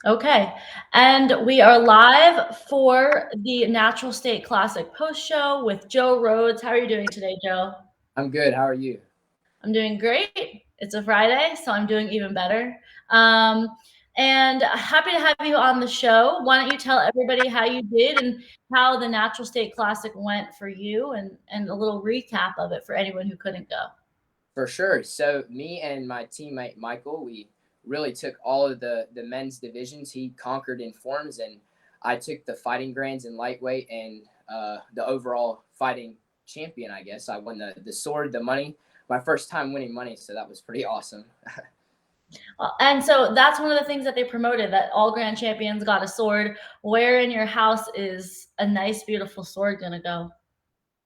Okay. And we are live for the Natural State Classic post show with Joe Rhodes. How are you doing today, Joe? I'm good. How are you? I'm doing great. It's a Friday, so I'm doing even better. Um, and happy to have you on the show. Why don't you tell everybody how you did and how the Natural State Classic went for you and a little recap of it for anyone who couldn't go? For sure. So me and my teammate Michael, we really took all of the men's divisions. He conquered in forms, and I took the fighting grands in lightweight and the overall fighting champion. I guess I won the sword, the money. My first time winning money, so that was pretty awesome. And so that's one of the things that they promoted, that all grand champions got a sword. Where in your house is a nice, beautiful sword going to go?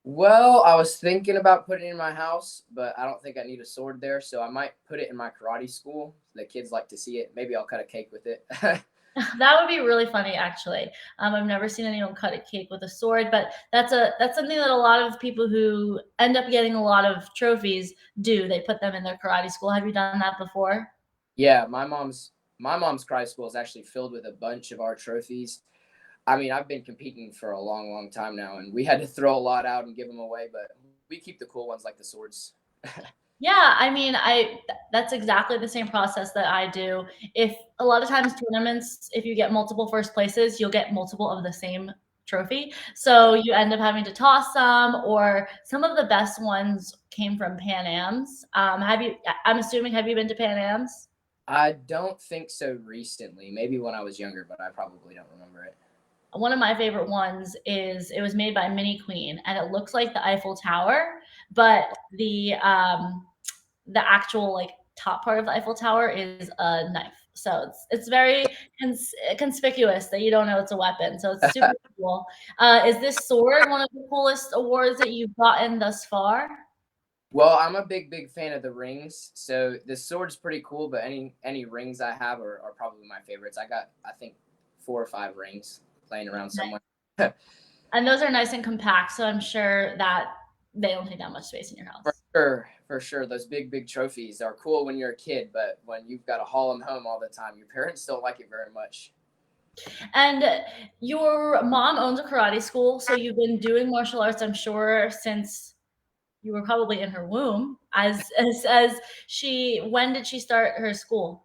Well, I was thinking about putting it in my house, but I don't think I need a sword there, so I might put it in my karate school. The kids like to see it. Maybe I'll cut a cake with it. That would be really funny, actually. I've never seen anyone cut a cake with a sword, but that's something that a lot of people who end up getting a lot of trophies do. They put them in their karate school. Have you done that before? Yeah, my mom's karate school is actually filled with a bunch of our trophies. I mean, I've been competing for a long, long time now, and we had to throw a lot out and give them away, but we keep the cool ones like the swords. Yeah, I mean, that's exactly the same process that I do. If a lot of times tournaments, if you get multiple first places, you'll get multiple of the same trophy. So you end up having to toss some, or some of the best ones came from Pan Am's. I'm assuming, have you been to Pan Am's? I don't think so recently. Maybe when I was younger, but I probably don't remember it. One of my favorite ones is it was made by Mini Queen, and it looks like the Eiffel Tower, but the actual like top part of the Eiffel Tower is a knife. So it's very conspicuous that you don't know it's a weapon. So it's super cool. Is this sword one of the coolest awards that you've gotten thus far? Well, I'm a big, big fan of the rings, so the sword's pretty cool. But any rings I have are probably my favorites. I got I think 4 or 5 rings laying around somewhere. And those are nice and compact, so I'm sure that they don't take that much space in your For house. sure, for sure. Those big, big trophies are cool when you're a kid, but when you've got to haul them home all the time, your parents don't like it very much. And your mom owns a karate school, so you've been doing martial arts, I'm sure, since you were probably in her womb. As she, when did she start her school?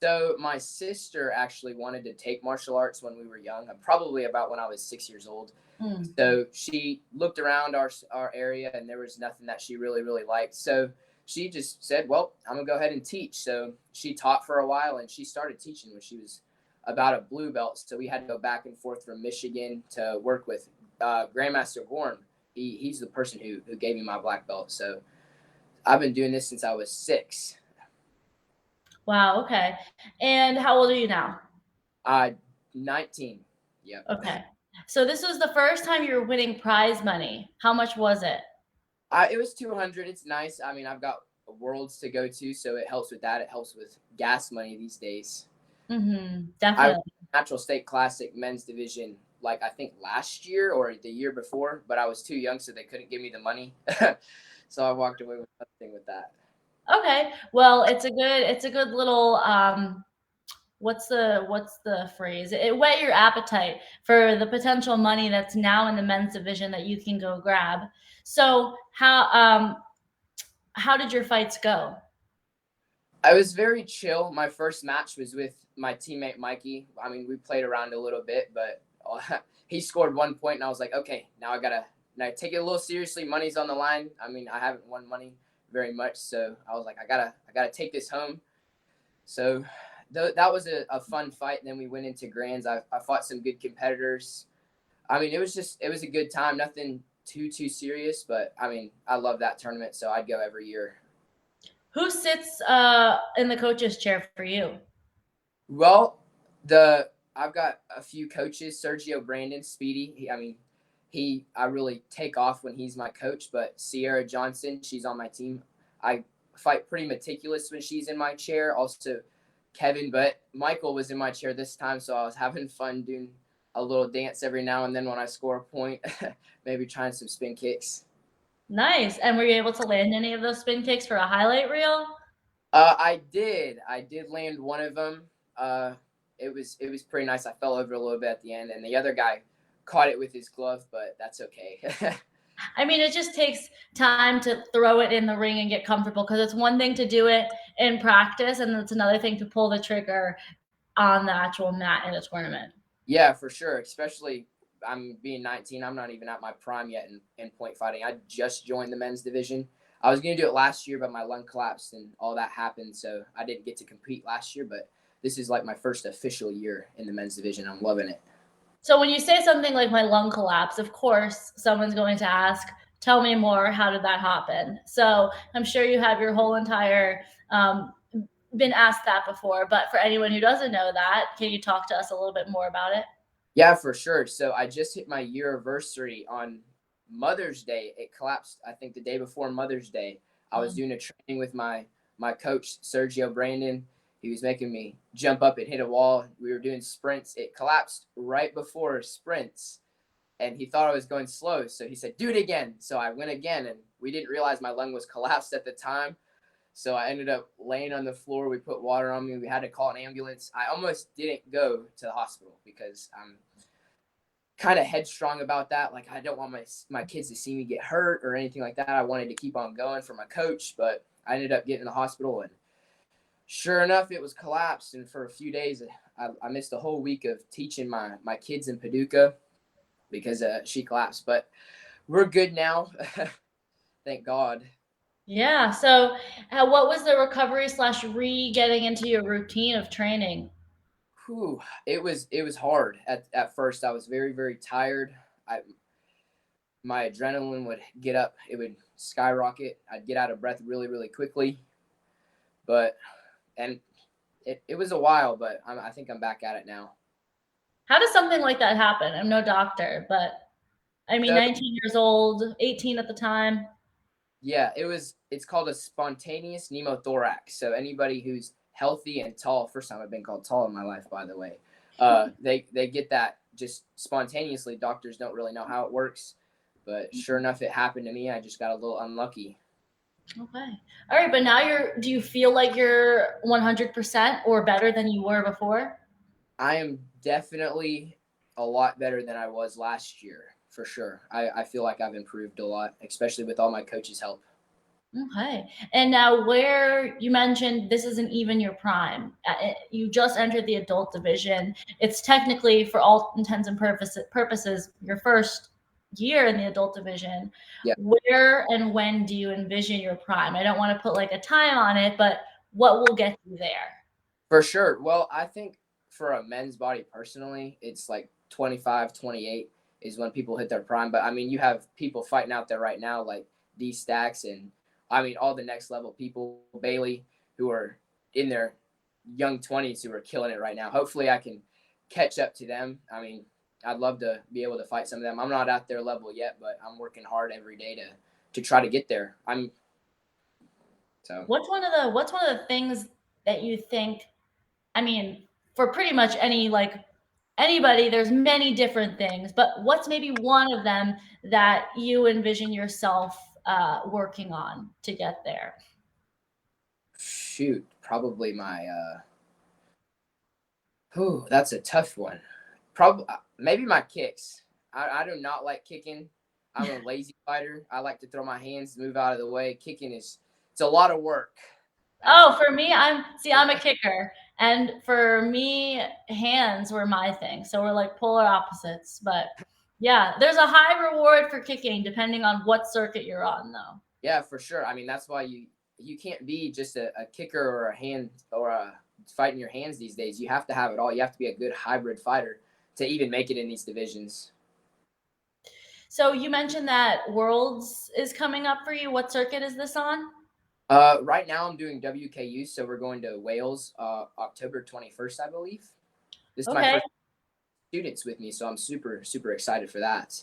So my sister actually wanted to take martial arts when we were young, probably about when I was 6 years old. Mm. So she looked around our area, and there was nothing that she really liked. So she just said, "Well, I'm gonna go ahead and teach." So she taught for a while, and she started teaching when she was about a blue belt. So we had to go back and forth from Michigan to work with Grandmaster Gorm. He's the person who gave me my black belt. So I've been doing this since I was 6. Wow. Okay. And how old are you now? 19. Yep. Okay. So this was the first time you were winning prize money. How much was it? It was 200. It's nice. I mean, I've got worlds to go to, so it helps with that. It helps with gas money these days. I won Definitely. the Natural State Classic men's division, like I think last year or the year before, but I was too young, so they couldn't give me the money. So I walked away with nothing with that. Okay. Well, it's a good little what's the phrase? It whet your appetite for the potential money that's now in the men's division that you can go grab. So how did your fights go? I was very chill. My first match was with my teammate Mikey. I mean, we played around a little bit, but he scored 1 point, and I was like, okay, now I gotta now take it a little seriously. Money's on the line. I mean, I haven't won money very much, so I was like, I gotta take this home. So that was a fun fight. And then we went into grands. I fought some good competitors. I mean, it was a good time. Nothing too serious, but I mean, I love that tournament, so I'd go every year. Who sits in the coach's chair for you? Well, the I've got a few coaches. Sergio Brandon, Speedy. I mean, I really take off when he's my coach. But Sierra Johnson, she's on my team. I fight pretty meticulous when she's in my chair. Also, Kevin, but Michael was in my chair this time, so I was having fun doing a little dance every now and then when I score a point. Maybe trying some spin kicks. Nice. And were you able to land any of those spin kicks for a highlight reel? I did. I did land one of them. Uh, it was pretty nice. I fell over a little bit at the end, and the other guy caught it with his glove, but that's okay. I mean, it just takes time to throw it in the ring and get comfortable because it's one thing to do it in practice, and it's another thing to pull the trigger on the actual mat in a tournament. Yeah, for sure. Especially I'm being 19. I'm not even at my prime yet in point fighting. I just joined the men's division. I was gonna do it last year, but my lung collapsed and all that happened, so I didn't get to compete last year. But this is like my first official year in the men's division. I'm loving it. So when you say something like my lung collapse, of course, someone's going to ask, tell me more. How did that happen? So I'm sure you have your whole entire been asked that before. But for anyone who doesn't know that, can you talk to us a little bit more about it? Yeah, for sure. So I just hit my year anniversary on Mother's Day. It collapsed, I think, the day before Mother's Day. I was Um, doing a training with my coach, Sergio Brandon. He was making me jump up and hit a wall. We were doing sprints. It collapsed right before sprints, and he thought I was going slow. So he said, "Do it again." So I went again, and we didn't realize my lung was collapsed at the time. So I ended up laying on the floor. We put water on me. We had to call an ambulance. I almost didn't go to the hospital because I'm kind of headstrong about that. Like I don't want my kids to see me get hurt or anything like that. I wanted to keep on going for my coach, but I ended up getting in the hospital, and sure enough, it was collapsed. And for a few days, I missed a whole week of teaching my kids in Paducah because she collapsed. But we're good now, thank God. yeah. So what was the recovery slash re getting into your routine of training? Whew, it was hard at first. I was very tired. My adrenaline would get up. It would skyrocket. I'd get out of breath really quickly. But and it was a while, but I think I'm back at it now. How does something like that happen? I'm no doctor, but I mean, So 19 years old, 18 at the time. yeah, it's called a spontaneous pneumothorax. So anybody who's healthy and tall, first time I've been called tall in my life, by the way, they get that just spontaneously. Doctors don't really know how it works, but sure enough, it happened to me. I just got a little unlucky. Okay. All right. But now do you feel like you're 100% or better than you were before? I am definitely a lot better than I was last year, for sure. I feel like I've improved a lot, especially with all my coaches' help. Okay. And now, where you mentioned this isn't even your prime, you just entered the adult division. It's technically, for all intents and purposes, your first year in the adult division. Yeah. Where and when do you envision your prime? I don't want to put like a time on it, but what will get you there? For sure. Well, I think for a men's body personally, it's like 25, 28 is when people hit their prime. But I mean, you have people fighting out there right now like D Stacks and I mean all the next level people, Bailey, who are in their young 20s who are killing it right now. Hopefully I can catch up to them. I mean, I'd love to be able to fight some of them. I'm not at their level yet, but I'm working hard every day to try to get there. I'm so What's one of the things that you think, I mean, for pretty much any like anybody, there's many different things, but what's maybe one of them that you envision yourself working on to get there? shoot, probably my Ooh, that's a tough one. Probably maybe my kicks. I do not like kicking. I'm a lazy fighter. I like to throw my hands, move out of the way. Kicking is it's a lot of work. As Oh, for me, I'm a kicker. And for me, hands were my thing. So we're like polar opposites. But yeah, there's a high reward for kicking depending on what circuit you're on, though. yeah, for sure. I mean, that's why you can't be just a kicker or a hand or a fighting your hands these days. You have to have it all. You have to be a good hybrid fighter to even make it in these divisions. So you mentioned that Worlds is coming up for you. What circuit is this on? Right now I'm doing WKU, so we're going to Wales, October 21st, I believe. This is my Okay. first students with me, so I'm super excited for that.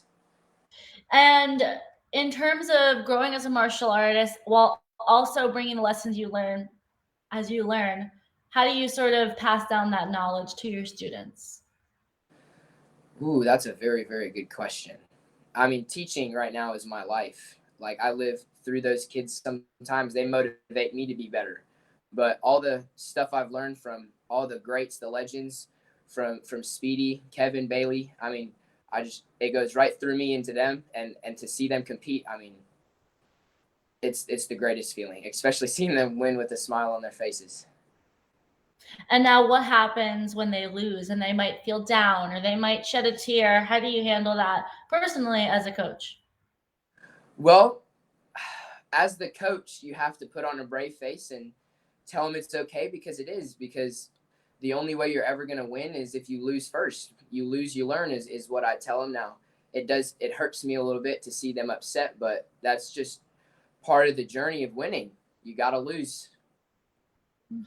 And in terms of growing as a martial artist, while also bringing the lessons you learn as you learn, how do you sort of pass down that knowledge to your students? Ooh, that's a very good question. I mean, teaching right now is my life. Like I live through those kids. Sometimes they motivate me to be better. But all the stuff I've learned from all the greats, the legends, from Speedy, Kevin, Bailey. I mean, it goes right through me into them, and to see them compete, I mean, it's the greatest feeling, especially seeing them win with a smile on their faces. And now what happens when they lose and they might feel down or they might shed a tear? How do you handle that personally as a coach? Well, as the coach, you have to put on a brave face and tell them it's okay, because it is, because the only way you're ever going to win is if you lose first. You lose, you learn is what I tell them now. It hurts me a little bit to see them upset, but that's just part of the journey of winning. You got to lose.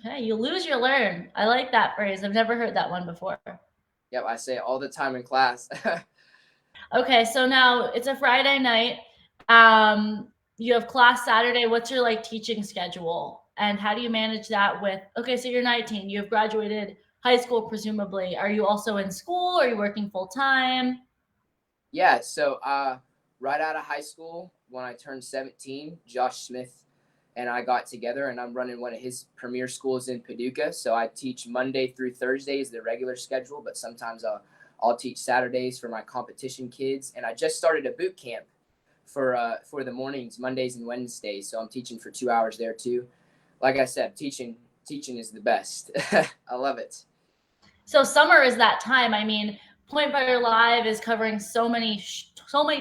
Okay, you lose, you learn. I like that phrase. I've never heard that one before. Yep, I say it all the time in class. Okay, so now it's a Friday night. Um, you have class Saturday. What's your like teaching schedule? And how do you manage that with, okay, so you're 19, you've graduated high school, presumably. Are you also in school? Are you working full time? Yeah, so right out of high school, when I turned 17, Josh Smith and I got together, and I'm running one of his premier schools in Paducah. So I teach Monday through Thursday is the regular schedule, but sometimes I'll teach Saturdays for my competition kids. And I just started a boot camp for the mornings, Mondays and Wednesdays. So I'm teaching for 2 hours there too. Like I said, teaching is the best. I love it. So summer is that time. I mean, Point Fighter Live is covering so many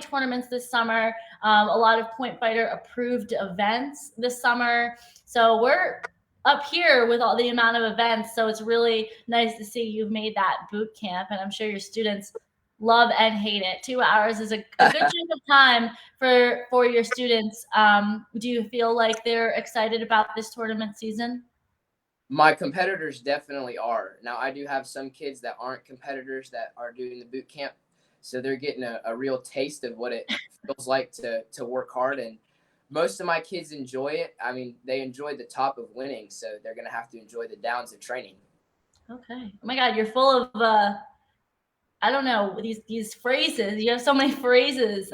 tournaments this summer. A lot of Point Fighter approved events this summer. So we're up here with all the amount of events. So it's really nice to see you've made that boot camp, and I'm sure your students love and hate it. 2 hours is a good chunk of time for your students. Do you feel like they're excited about this tournament season? My competitors definitely are. Now, I do have some kids that aren't competitors that are doing the boot camp, so they're getting a real taste of what it feels like to work hard. And most of my kids enjoy it. I mean, they enjoy the top of winning, so they're gonna have to enjoy the downs of training. Okay. Oh my God, you're full of I don't know, these phrases. You have so many phrases.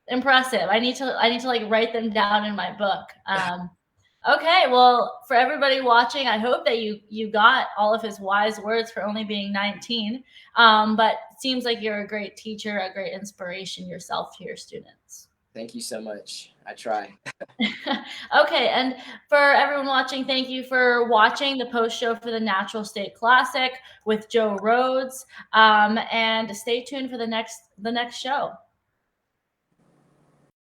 Impressive. I need to like write them down in my book. Okay, well, for everybody watching, I hope that you got all of his wise words for only being 19. But it seems like you're a great teacher, a great inspiration yourself to your students. Thank you so much. I try. Okay, and for everyone watching, thank you for watching the post show for the Natural State Classic with Joe Rhodes. And stay tuned for the next show.